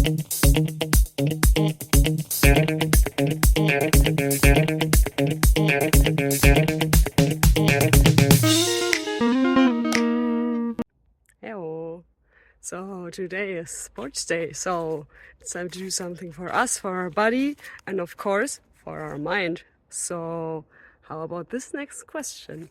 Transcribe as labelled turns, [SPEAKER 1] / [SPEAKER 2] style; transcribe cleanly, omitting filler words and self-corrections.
[SPEAKER 1] Hello. So today is sports day, so it's time to do something for us, for our body, and of course for our mind. So how about this next question?